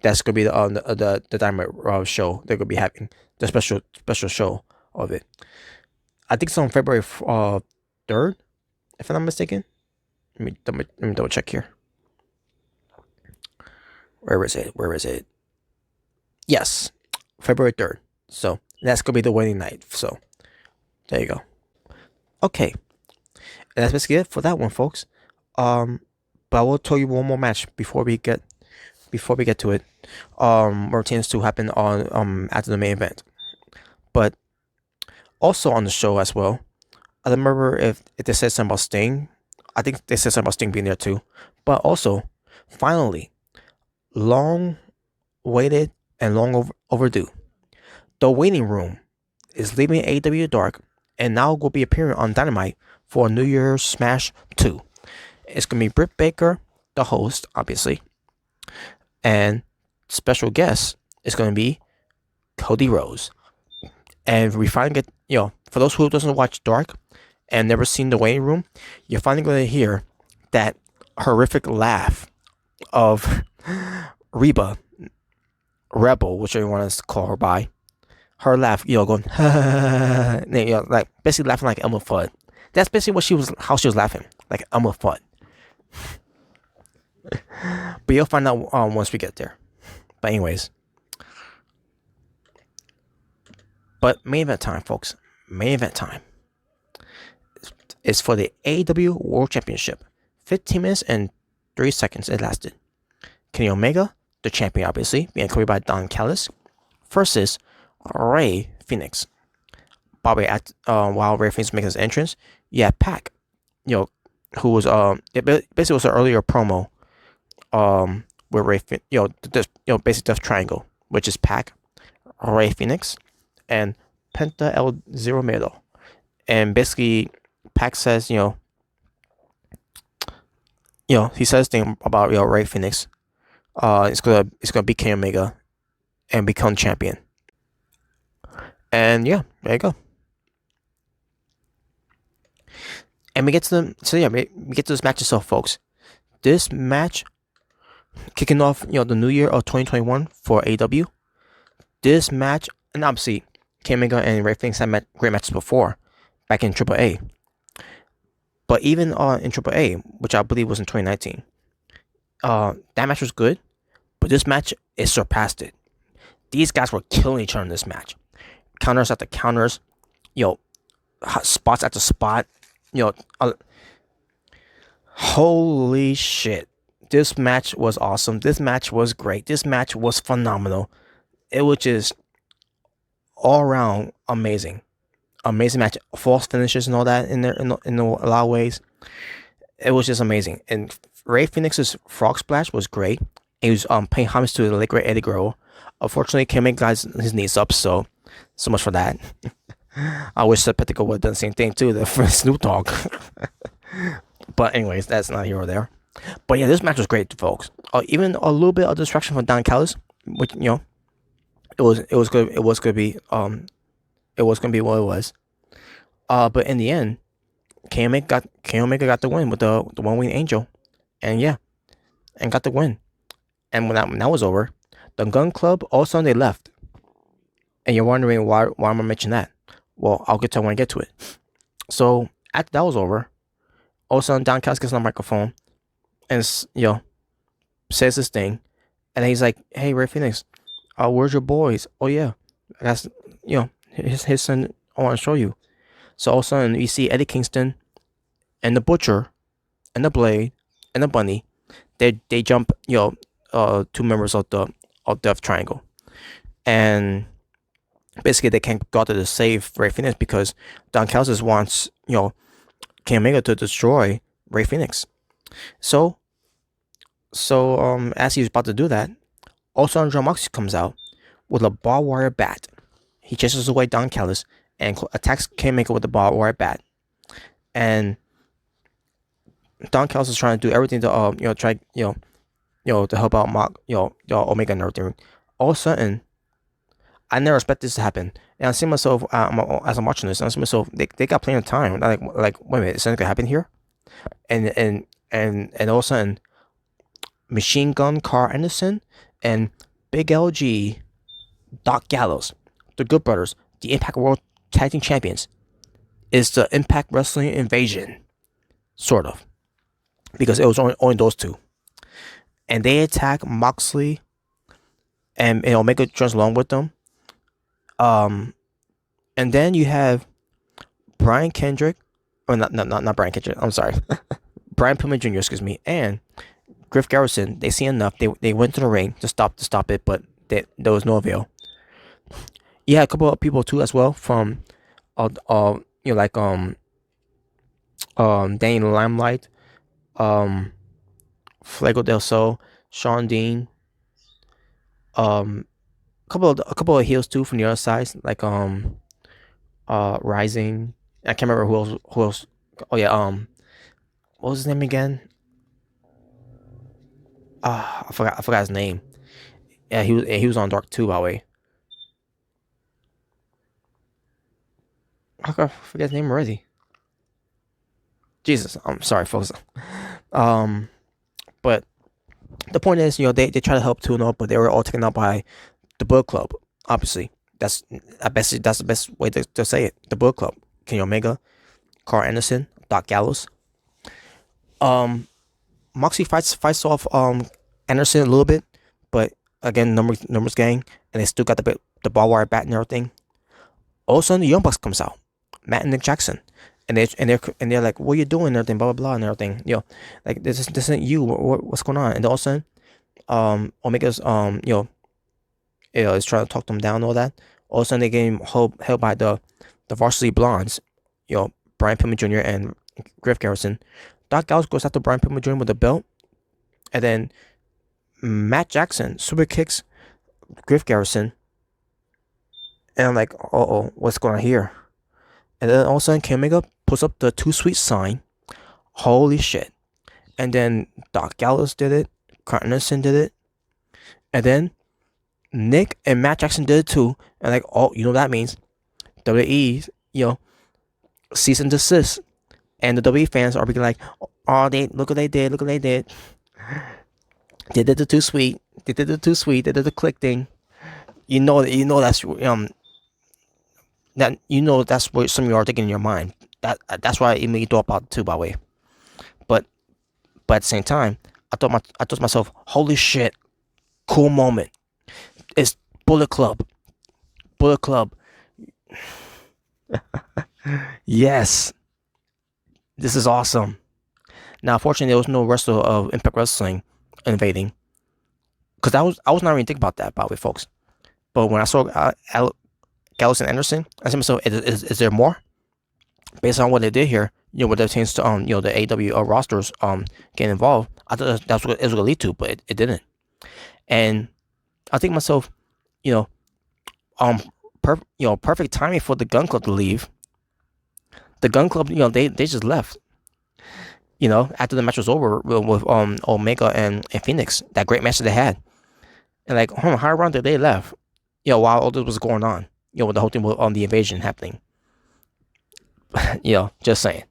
That's gonna be the Dynamite show they're gonna be having, the special show of it. I think it's on February 3rd, if I'm not mistaken. Let me double check here. Where is it? Yes, February 3rd. So that's gonna be the wedding night. So there you go. Okay, and that's basically it for that one, folks. But I will tell you one more match before we get to it. Where tends to happen on after the main event, but also on the show as well. I don't remember if they said something about Sting. I think they said something about Sting being there too. But also, finally, long waited and long overdue. The Waiting Room is leaving AEW Dark and now will be appearing on Dynamite for New Year's Smash 2. It's going to be Britt Baker, the host, obviously. And special guest is going to be Cody Rhodes. And we finally get, for those who doesn't watch Dark and never seen The Waiting Room, you're finally going to hear that horrific laugh of Reba, Rebel, whichever you want to call her by. Her laugh, going, like basically laughing like Elmer Fudd. That's basically how she was laughing, like Elmer Fudd. But you'll find out once we get there. But anyways, main event time, folks. Main event time. It's for the AEW World Championship. 15 minutes and 3 seconds it lasted. Kenny Omega, the champion, obviously, being carried by Don Callis, versus Ray Phoenix. While Ray Phoenix makes his entrance, Pac, who was it basically was an earlier promo, where Ray, basic Death Triangle, which is Pac, Ray Phoenix, and Penta El Zero Miedo, and basically Pac says, he says thing about Ray Phoenix, it's gonna beat Kenny Omega and become champion. And there you go. And we get to this match itself, folks. This match kicking off, the new year of 2021 for AEW. This match, and obviously, Kenny Omega and Ray Phoenix had great matches before, back in AAA. But even in AAA, which I believe was in 2019, that match was good. But this match, it surpassed it. These guys were killing each other in this match. Counters after counters, spots after spot, holy shit. This match was awesome. This match was great. This match was phenomenal. It was just all around amazing. amazing match, false finishes and all that in there in a lot of ways. It was just amazing. And Ray Phoenix's frog splash was great. He was paying homage to the late great Eddie Guerrero. Unfortunately, can't make guys his knees up, so much for that. I wish Sepetico would have done the same thing too, for Snoop Dogg. But anyways, that's not here or there. But yeah, this match was great, folks. Even a little bit of distraction from Don Callis, which it was good. It was gonna be what it was. But in the end, Kenny Omega got the win with the one wing angel, and yeah, and got the win. And when that was over, the Gun Club all of a sudden they left, and you're wondering why am I mentioning that? Well, I'll get to it when I get to it. So after that was over, all of a sudden Don Callis gets on the microphone and says this thing, and he's like, "Hey, Ray Phoenix, where's your boys? Oh yeah, that's his son. I want to show you." So all of a sudden you see Eddie Kingston and the Butcher and the Blade and the Bunny. They jump 2 members of the Death Triangle, and basically they can't go out there to save Ray Phoenix because Don Callis wants Kenny Omega to destroy Ray Phoenix. So as he's about to do that, also John Moxley comes out with a barbed wire bat. He chases away Don Callis and attacks Kenny Omega with the barbed wire bat. And Don Callis is trying to do everything to try to help out Omega and everything. All of a sudden, I never expect this to happen. And I see myself as I'm watching this, I see myself they got plenty of time. Like wait a minute, is something gonna happen here? And all of a sudden, Machine Gun Carl Anderson and Big LG, Doc Gallows, the Good Brothers, the Impact World Tag Team Champions, is the Impact Wrestling Invasion, sort of, because it was only those two, and they attack Moxley, and Omega joins along with them. And then you have Brian Kendrick, or not Brian Kendrick. I'm sorry, Brian Pillman Jr. Excuse me, and Griff Garrison. They see enough. They went to the ring to stop it, but there was no avail. Yeah, a couple of people too as well from, like Danny Limelight, Fuego del Sol, Sean Dean, a couple of heels too from the other side, like Rising. I can't remember who else. Oh yeah, what was his name again? I forgot his name. Yeah, he was on Dark too, by the way. I forget his name already. Jesus, I'm sorry, folks. But the point is, they try to help tune up, but they were all taken out by the Bullet Club. Obviously, that's the best way to say it. The Bullet Club: Kenny Omega, Carl Anderson, Doc Gallows. Moxley fights off Anderson a little bit, but again, numbers gang, and they still got the barbed wire bat and everything. All of a sudden, the Young Bucks comes out, Matt and Nick Jackson, and they're like, "What are you doing?" And everything, blah blah blah, and everything. Like this isn't you. What's going on? And all of a sudden, Omega's is trying to talk them down and all that. All of a sudden, they get held by the Varsity Blondes, Brian Pillman Jr. and Griff Garrison. Doc Gallows goes after Brian Pillman Jr. with the belt, and then Matt Jackson super kicks Griff Garrison, and I'm like, what's going on here? And then all of a sudden, Kenny Omega puts up the Too Sweet sign. Holy shit! And then Doc Gallows did it, Carl Anderson did it, and then Nick and Matt Jackson did it too. And like, what that means? WWE, cease and desist. And the WWE fans are being like, look what they did. They did the Too Sweet. They did the click thing. That's that's what some of you are thinking in your mind. That's why it made me thought about it too, by the way. But at the same time, I thought to myself, holy shit, cool moment. It's Bullet Club. Yes. This is awesome. Now, unfortunately, there was no wrestler of Impact Wrestling invading, because I was not even thinking about that, by the way, folks. But when I saw Gallows and Anderson. I said to myself, is there more? Based on what they did here, what they changed to the AEW rosters getting involved, I thought that's what it was gonna lead to, but it didn't. And I think myself, you know, perfect timing for the Gun Club to leave. The Gun Club, they just left. After the match was over with Omega and Phoenix, that great match that they had, and like, how around did they left? While all this was going on, with the whole thing on the invasion happening. Just saying,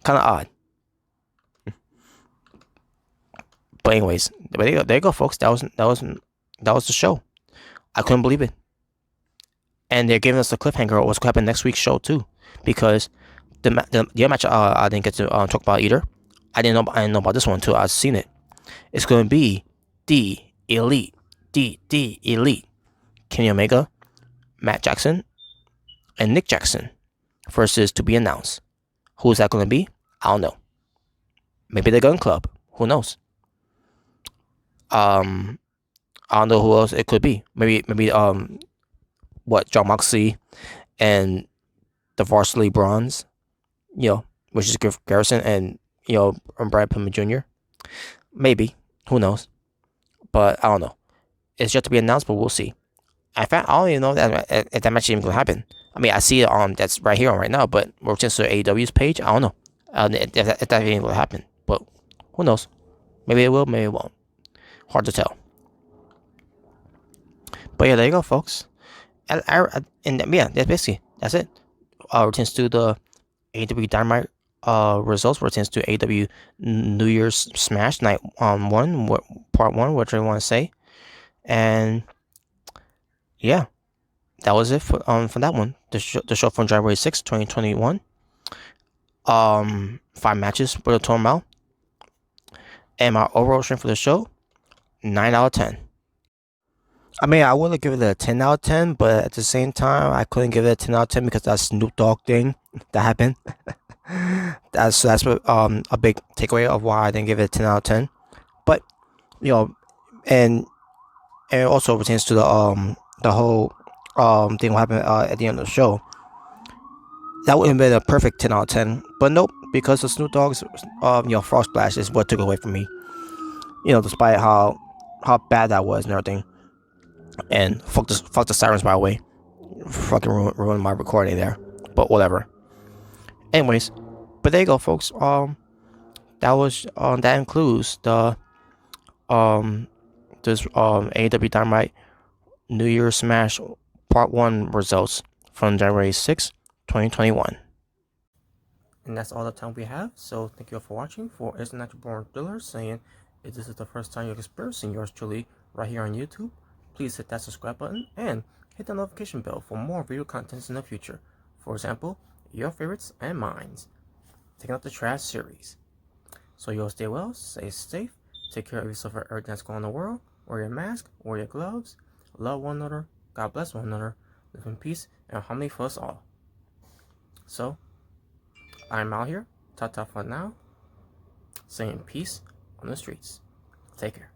kind of odd. But anyways, there you go, folks. That was the show. I couldn't believe it, and they're giving us a cliffhanger of what's going to happen next week's show too, because the other match I didn't get to talk about either. I didn't know about this one too. I've seen it. It's going to be the Elite, the Elite, Kenny Omega, Matt Jackson, and Nick Jackson versus to be announced. Who's that going to be? I don't know. Maybe the Gun Club. Who knows? I don't know who else it could be. Maybe John Moxley and the Varsity Bronze, which is Griff Garrison and Brad Pillman Jr. Maybe, who knows? But I don't know. It's yet to be announced, but we'll see. In fact, I don't even know if that match is even gonna happen. I mean, I see it on that's right here on right now, but we're just to AEW's page. I don't know if that even will happen, but who knows? Maybe it will, maybe it won't. Hard to tell. But yeah, there you go, folks. And yeah, that's it. Returns to the AEW Dynamite results. Returns to AEW New Year's Smash Night one, part one, whatever you want to say. And yeah, that was it for that one. The show from January 6th, 2021. 5 matches for the total amount. And my overall rating for the show, 9 out of 10. I mean, I would have given it a 10 out of 10, but at the same time, I couldn't give it a 10 out of 10 because that Snoop Dogg thing that happened. that's a big takeaway of why I didn't give it a 10 out of 10. But and it also pertains to the whole thing what happened at the end of the show. That would have been a perfect 10 out of 10, but nope, because of Snoop Dogg's Frog Splash is what took away from me. Despite how bad that was and everything. And fuck the sirens, by the way. Fucking ruined my recording there. But whatever. Anyways, but there you go, folks. That includes the this AEW Dynamite New Year's Smash Part 1 results from January 6th, 2021. And that's all the time we have. So thank you all for watching. For It's Natural Born Thriller saying, if this is the first time you're experiencing yours truly right here on YouTube, please hit that subscribe button and hit the notification bell for more video contents in the future. For example, your favorites and mines. Taking out the trash series. So you'll stay well, stay safe, take care of yourself for everything that's going on in the world. Wear your mask, wear your gloves, love one another, God bless one another, live in peace and harmony for us all. So, I'm out here, ta-ta for now, saying peace on the streets. Take care.